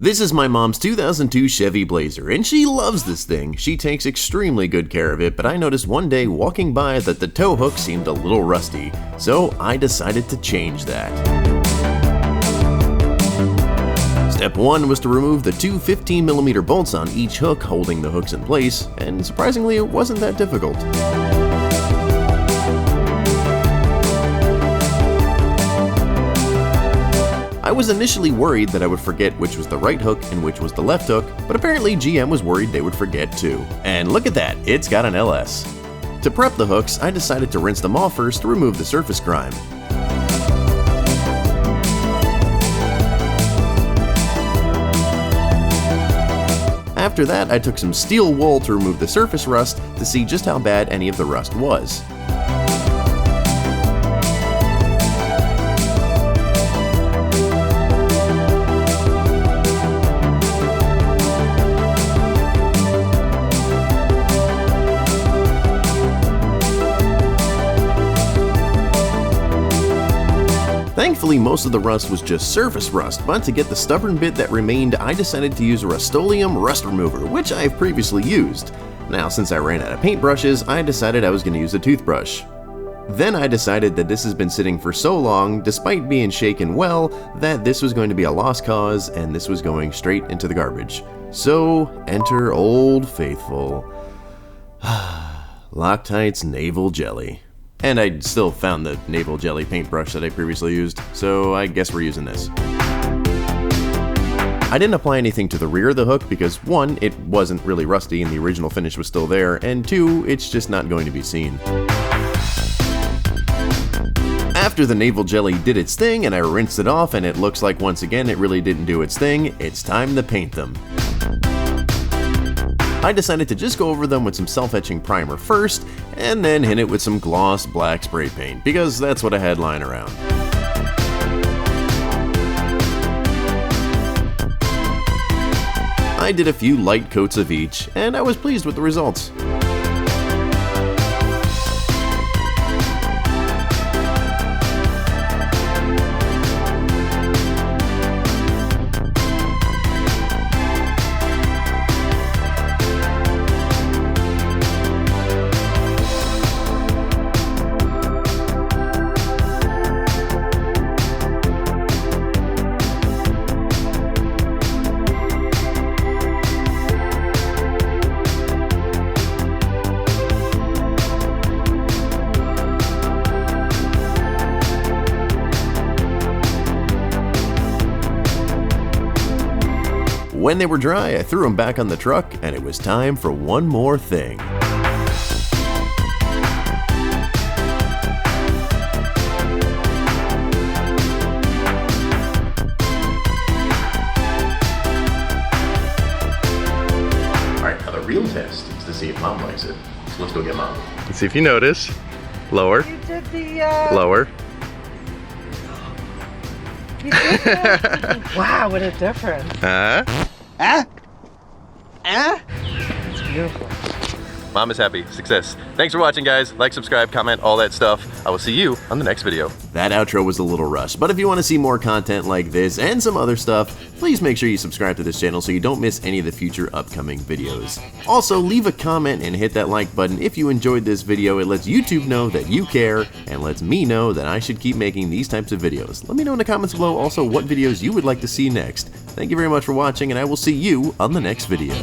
This is my mom's 2002 Chevy Blazer, and she loves this thing. She takes extremely good care of it, but I noticed one day walking by that the tow hook seemed a little rusty, so I decided to change that. Step 1 was to remove the two 15mm bolts on each hook holding the hooks in place, and surprisingly it wasn't that difficult. I was initially worried that I would forget which was the right hook and which was the left hook, but apparently GM was worried they would forget too. And look at that, it's got an LS. To prep the hooks, I decided to rinse them off first to remove the surface grime. After that, I took some steel wool to remove the surface rust to see just how bad any of the rust was. Thankfully, most of the rust was just surface rust, but to get the stubborn bit that remained, I decided to use a Rust-Oleum rust remover, which I have previously used. Now, since I ran out of paintbrushes, I decided I was going to use a toothbrush. Then I decided that this has been sitting for so long, despite being shaken well, that this was going to be a lost cause and this was going straight into the garbage. So, enter Old Faithful. Loctite's Naval Jelly. And I still found the Naval Jelly paintbrush that I previously used, so I guess we're using this. I didn't apply anything to the rear of the hook because 1, it wasn't really rusty and the original finish was still there, and 2, it's just not going to be seen. After the Naval Jelly did its thing and I rinsed it off and it looks like once again it really didn't do its thing, it's time to paint them. I decided to just go over them with some self-etching primer first, and then hit it with some gloss black spray paint, because that's what I had lying around. I did a few light coats of each, and I was pleased with the results. When they were dry, I threw them back on the truck, and it was time for one more thing. Alright, now the real test is to see if Mom likes it. So let's go get Mom. Let's see if you notice. Lower. You did the, Lower. You did that? Wow, what a difference. It's beautiful. Mom is happy. Success. Thanks for watching, guys. Like, subscribe, comment, all that stuff. I will see you on the next video. That outro was a little rushed, but if you want to see more content like this and some other stuff, please make sure you subscribe to this channel so you don't miss any of the future upcoming videos. Also, leave a comment and hit that like button if you enjoyed this video. It lets YouTube know that you care and lets me know that I should keep making these types of videos. Let me know in the comments below also what videos you would like to see next. Thank you very much for watching, and I will see you on the next video.